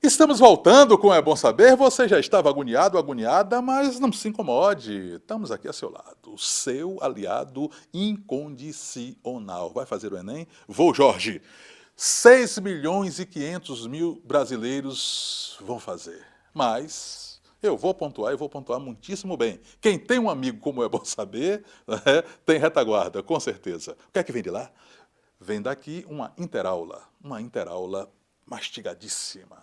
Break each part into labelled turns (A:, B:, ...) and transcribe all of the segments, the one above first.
A: Estamos voltando com É Bom Saber. Você já estava agoniado, agoniada, mas não se incomode. Estamos aqui a seu lado, o seu aliado incondicional. Vai fazer o Enem? Vou, Jorge. 6.500.000 brasileiros vão fazer. Mas eu vou pontuar muitíssimo bem. Quem tem um amigo como É Bom Saber, né, tem retaguarda, com certeza. O que é que vem de lá? Vem daqui uma interaula mastigadíssima,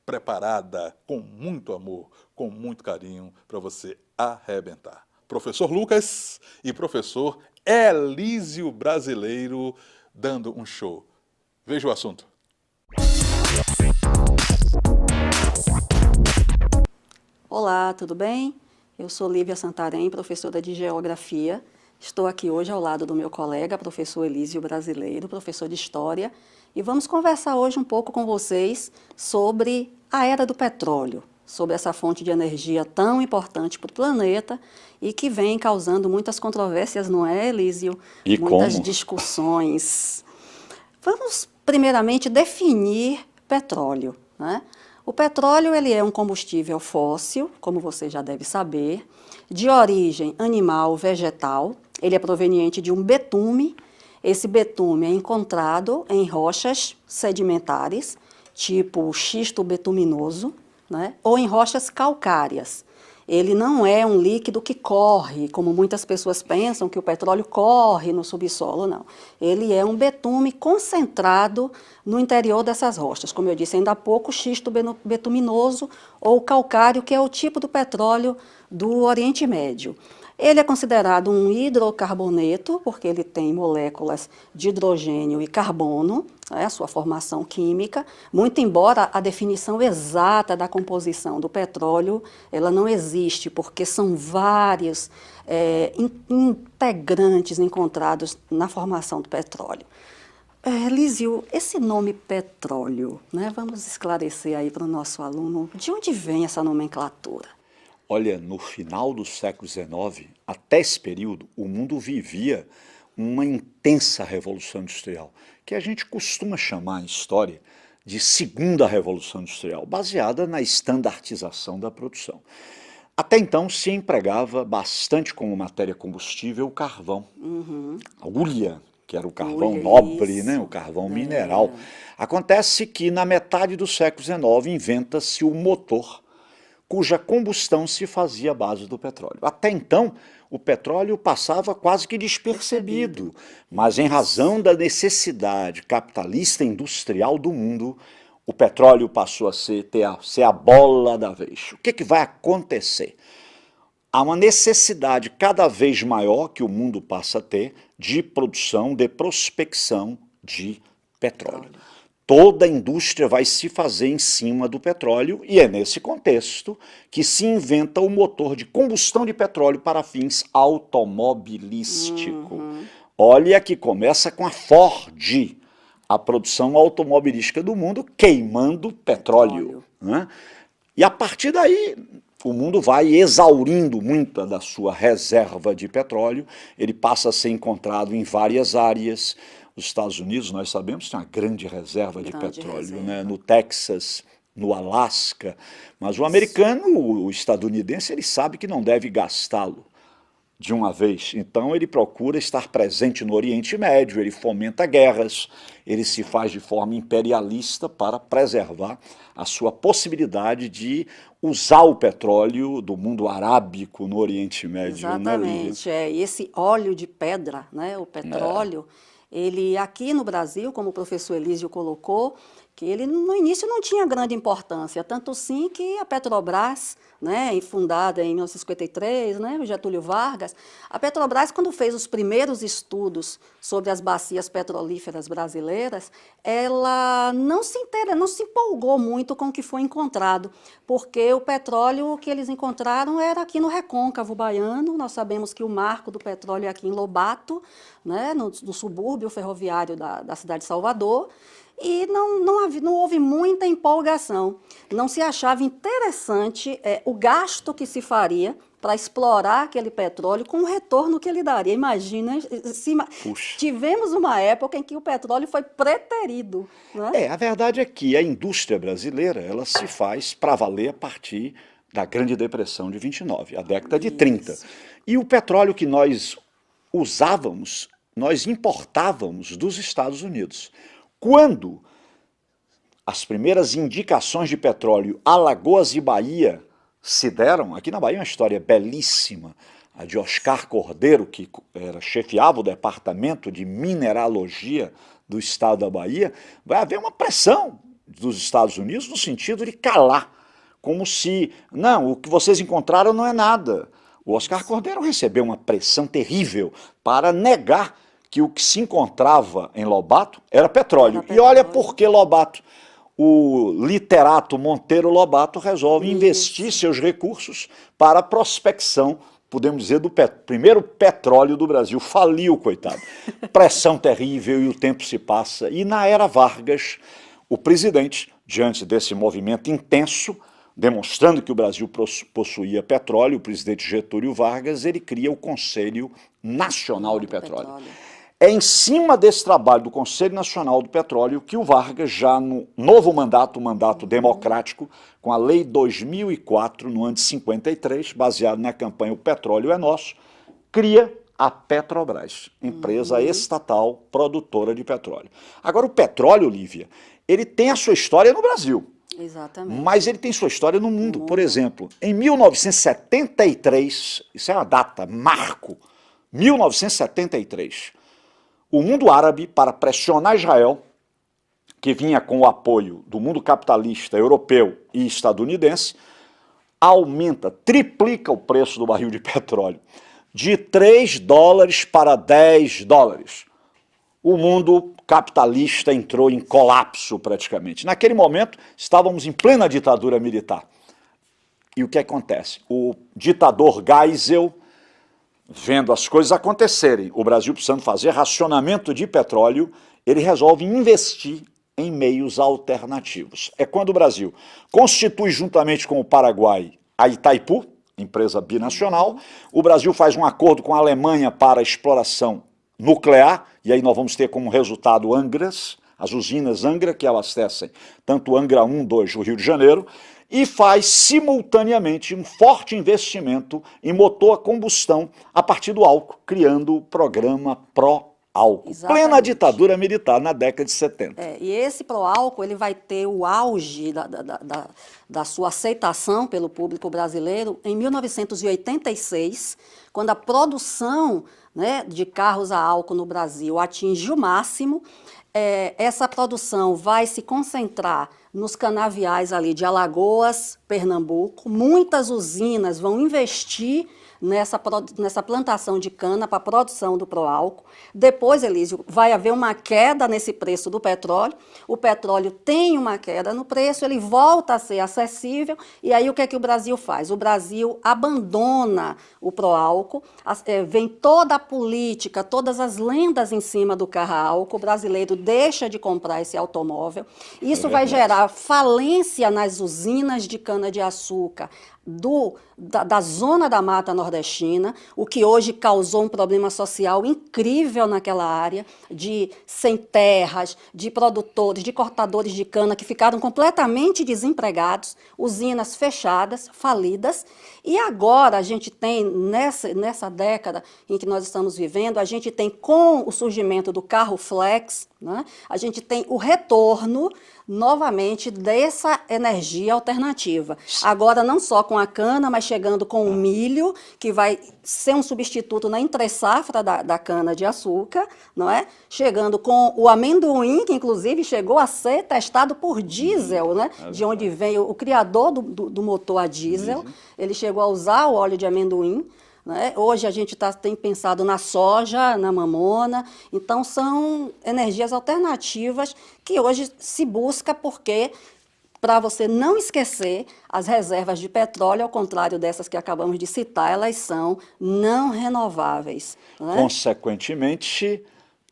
A: preparada com muito amor, com muito carinho, para você arrebentar. Professor Lucas e professor Elísio Brasileiro dando um show. Veja o assunto.
B: Olá, tudo bem? Eu sou Lívia Santarém, professora de Geografia. Estou aqui hoje ao lado do meu colega, professor Elísio Brasileiro, professor de História, e vamos conversar hoje um pouco com vocês sobre a era do petróleo, sobre essa fonte de energia tão importante para o planeta e que vem causando muitas controvérsias, não é, Elísio?
C: E
B: muitas
C: como?
B: discussões. Vamos, primeiramente, definir petróleo, né? O petróleo ele é um combustível fóssil, como você já deve saber, de origem animal, vegetal. Ele é proveniente de um betume. Esse betume é encontrado em rochas sedimentares, tipo xisto betuminoso, né? Ou em rochas calcárias. Ele não é um líquido que corre, como muitas pessoas pensam que o petróleo corre no subsolo, não. Ele é um betume concentrado no interior dessas rochas. Como eu disse ainda há pouco, xisto betuminoso ou calcário, que é o tipo do petróleo do Oriente Médio. Ele é considerado um hidrocarboneto, porque ele tem moléculas de hidrogênio e carbono, a sua formação química, muito embora a definição exata da composição do petróleo, ela não existe, porque são vários integrantes encontrados na formação do petróleo. Lísio, esse nome petróleo, né, vamos esclarecer aí para o nosso aluno, de onde vem essa nomenclatura?
C: Olha, no final do século XIX, até esse período, o mundo vivia uma intensa revolução industrial, que a gente costuma chamar em história de Segunda Revolução Industrial, baseada na estandartização da produção. Até então se empregava bastante como matéria combustível o carvão, a hulha, que era o carvão nobre, né, o carvão mineral. Acontece que na metade do século XIX inventa-se o motor, cuja combustão se fazia à base do petróleo. Até então, o petróleo passava quase que despercebido, mas em razão da necessidade capitalista industrial do mundo, o petróleo passou a ser a bola da vez. O que vai acontecer? Há uma necessidade cada vez maior que o mundo passa a ter de produção, de prospecção de petróleo. Toda a indústria vai se fazer em cima do petróleo e é nesse contexto que se inventa o motor de combustão de petróleo para fins automobilísticos. Olha que começa com a Ford, a produção automobilística do mundo queimando petróleo, né? E a partir daí o mundo vai exaurindo muita da sua reserva de petróleo, ele passa a ser encontrado em várias áreas. Os Estados Unidos, nós sabemos, tem uma grande reserva de petróleo, né? No Texas, no Alasca, mas o americano, o estadunidense, ele sabe que não deve gastá-lo de uma vez, então ele procura estar presente no Oriente Médio, ele fomenta guerras, ele se faz de forma imperialista para preservar a sua possibilidade de usar o petróleo do mundo arábico no Oriente Médio.
B: Exatamente,
C: né?
B: E esse óleo de pedra, né, o petróleo, ele aqui no Brasil, como o professor Elísio colocou, que ele no início não tinha grande importância, tanto sim que a Petrobras, né, fundada em 1953, né, Getúlio Vargas, a Petrobras, quando fez os primeiros estudos sobre as bacias petrolíferas brasileiras, ela não se empolgou muito com o que foi encontrado, porque o petróleo que eles encontraram era aqui no Recôncavo Baiano. Nós sabemos que o marco do petróleo é aqui em Lobato, né, no subúrbio ferroviário da cidade de Salvador, e não houve muita empolgação. Não se achava interessante o gasto que se faria para explorar aquele petróleo com o retorno que ele daria. Imagina, tivemos uma época em que o petróleo foi preterido. Né?
C: A verdade é que a indústria brasileira ela se faz para valer a partir da Grande Depressão de 29, a década de 30. E o petróleo que nós usávamos, nós importávamos dos Estados Unidos. Quando as primeiras indicações de petróleo Alagoas e Bahia se deram, aqui na Bahia é uma história belíssima, a de Oscar Cordeiro, que chefiava o departamento de mineralogia do estado da Bahia, vai haver uma pressão dos Estados Unidos no sentido de calar, como se, não, o que vocês encontraram não é nada. O Oscar Cordeiro recebeu uma pressão terrível para negar que o que se encontrava em Lobato era petróleo. E olha por que Lobato. O literato Monteiro Lobato resolve investir seus recursos para a prospecção, podemos dizer, do primeiro petróleo do Brasil. Faliu, coitado. Pressão terrível e o tempo se passa. E na era Vargas, o presidente, diante desse movimento intenso, demonstrando que o Brasil possuía petróleo, o presidente Getúlio Vargas, ele cria o Conselho Nacional de Petróleo. É em cima desse trabalho do Conselho Nacional do Petróleo que o Vargas, já no novo mandato, o mandato democrático, com a Lei 2004, no ano de 53, baseado na campanha O Petróleo é Nosso, cria a Petrobras, empresa estatal produtora de petróleo. Agora, o petróleo, Lívia, ele tem a sua história no Brasil.
B: Exatamente.
C: Mas ele tem sua história no mundo. Por exemplo, em 1973, isso é uma data, marco, 1973, o mundo árabe, para pressionar Israel, que vinha com o apoio do mundo capitalista europeu e estadunidense, aumenta, triplica o preço do barril de petróleo, de 3 dólares para 10 dólares. O mundo capitalista entrou em colapso praticamente. Naquele momento, estávamos em plena ditadura militar. E o que acontece? O ditador Geisel, vendo as coisas acontecerem, o Brasil precisando fazer racionamento de petróleo, ele resolve investir em meios alternativos. É quando o Brasil constitui, juntamente com o Paraguai, a Itaipu, empresa binacional. O Brasil faz um acordo com a Alemanha para a exploração nuclear, e aí nós vamos ter como resultado Angras, as usinas Angra, que abastecem tanto Angra 1, 2, o Rio de Janeiro, e faz simultaneamente um forte investimento em motor a combustão a partir do álcool, criando o programa Pró-Álcool. Plena ditadura militar na década de 70.
B: E esse Pró-Álcool ele vai ter o auge da sua aceitação pelo público brasileiro em 1986, quando a produção, né, de carros a álcool no Brasil atinge o máximo. Essa produção vai se concentrar nos canaviais ali de Alagoas, Pernambuco. Muitas usinas vão investir nessa plantação de cana para a produção do Pró-Álcool. Depois, Elísio, vai haver uma queda nesse preço do petróleo. O petróleo tem uma queda no preço, ele volta a ser acessível. E aí o que é que o Brasil faz? O Brasil abandona o Pró-Álcool, vem toda a política, todas as lendas em cima do carro a álcool. O brasileiro deixa de comprar esse automóvel. Isso vai gerar falência nas usinas de cana-de-açúcar da zona da Mata Nordestina, o que hoje causou um problema social incrível naquela área, de sem terras, de produtores, de cortadores de cana que ficaram completamente desempregados, usinas fechadas, falidas. E agora a gente tem, nessa década em que nós estamos vivendo, a gente tem, com o surgimento do carro flex, né, a gente tem o retorno novamente dessa energia alternativa. Agora não só com a cana, mas chegando com o milho, que vai ser um substituto na entre-safra da cana-de-açúcar, não é? Chegando com o amendoim, que inclusive chegou a ser testado por diesel, né? De onde vem o criador do motor a diesel. Ele chegou a usar o óleo de amendoim. Né? Hoje a gente tem pensado na soja, na mamona, então são energias alternativas que hoje se busca, porque, para você não esquecer, as reservas de petróleo, ao contrário dessas que acabamos de citar, elas são não renováveis. Né?
C: Consequentemente,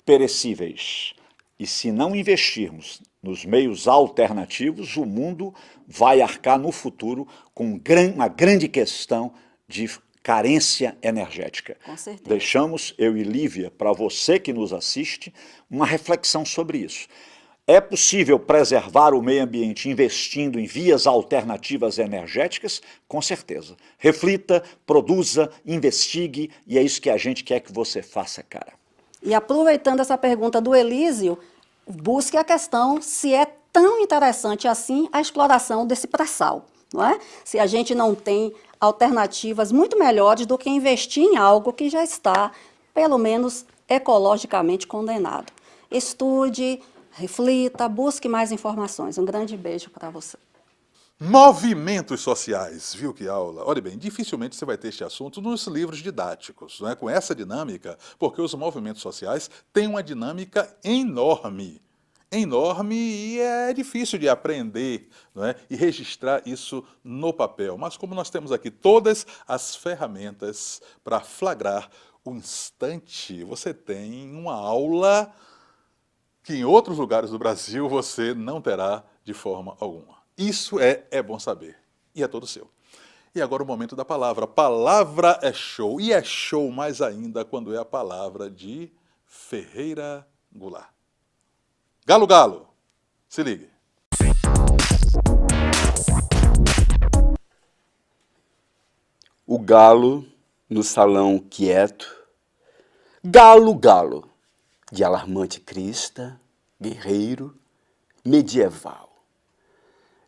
C: perecíveis. E se não investirmos nos meios alternativos, o mundo vai arcar no futuro com uma grande questão de carência energética.
B: Com certeza.
C: Deixamos, eu e Lívia, para você que nos assiste, uma reflexão sobre isso. É possível preservar o meio ambiente investindo em vias alternativas energéticas? Com certeza. Reflita, produza, investigue, e é isso que a gente quer que você faça, cara.
B: E aproveitando essa pergunta do Elísio, busque a questão se é tão interessante assim a exploração desse pré-sal, não é? Se a gente não tem alternativas muito melhores do que investir em algo que já está, pelo menos, ecologicamente condenado. Estude, reflita, busque mais informações. Um grande beijo para você.
A: Movimentos sociais, viu que aula? Olha bem, dificilmente você vai ter este assunto nos livros didáticos, não é? Com essa dinâmica, porque os movimentos sociais têm uma dinâmica enorme, e é difícil de aprender, não é? E registrar isso no papel. Mas como nós temos aqui todas as ferramentas para flagrar o instante, você tem uma aula que em outros lugares do Brasil você não terá de forma alguma. Isso é bom saber, e é todo seu. E agora o momento da palavra. Palavra é show, e é show mais ainda quando é a palavra de Ferreira Goulart. Galo, galo, se ligue.
D: O galo no salão quieto, galo, galo, de alarmante crista, guerreiro, medieval.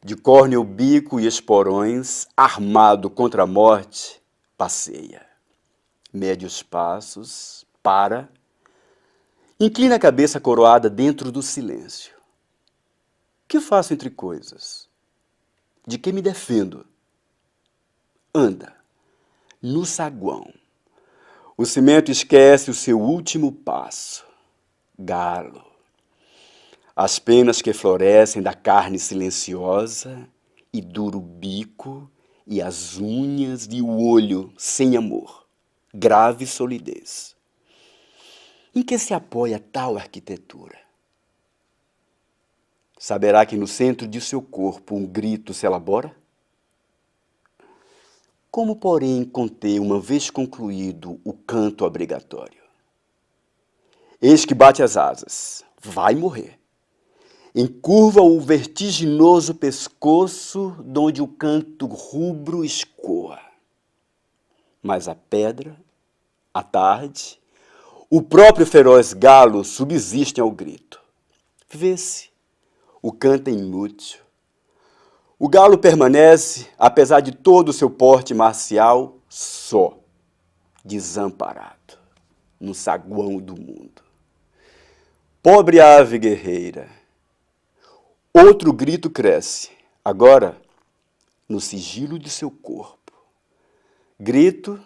D: De córneo bico e esporões, armado contra a morte, passeia. Mede os passos, para, inclina a cabeça coroada dentro do silêncio. Que faço entre coisas? De que me defendo? Anda, no saguão. O cimento esquece o seu último passo. Galo. As penas que florescem da carne silenciosa e duro bico e as unhas e o olho sem amor, grave solidez. Em que se apoia tal arquitetura? Saberá que no centro de seu corpo um grito se elabora? Como, porém, conter, uma vez concluído, o canto obrigatório? Eis que bate as asas, vai morrer. Encurva o vertiginoso pescoço, donde o canto rubro escoa. Mas a pedra, a tarde, o próprio feroz galo subsistem ao grito. Vê-se, o canto é inútil. O galo permanece, apesar de todo o seu porte marcial, só, desamparado, no saguão do mundo. Pobre ave guerreira! Outro grito cresce, agora no sigilo de seu corpo. Grito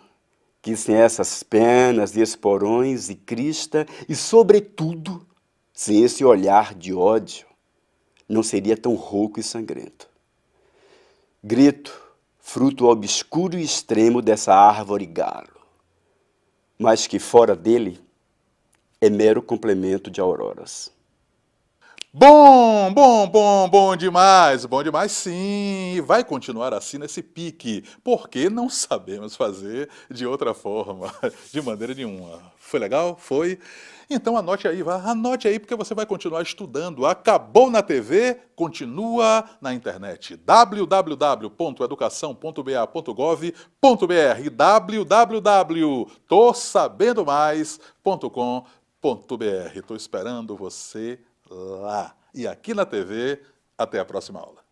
D: que sem essas penas e esporões e crista, e sobretudo, sem esse olhar de ódio, não seria tão rouco e sangrento. Grito, fruto obscuro e extremo dessa árvore galo, mas que fora dele é mero complemento de auroras.
A: Bom demais sim, e vai continuar assim nesse pique, porque não sabemos fazer de outra forma, de maneira nenhuma. Foi legal? Foi? Então anote aí porque você vai continuar estudando. Acabou na TV, continua na internet. www.educação.ba.gov.br e www.tossabendomais.com.br. Estou esperando você lá. E aqui na TV, até a próxima aula.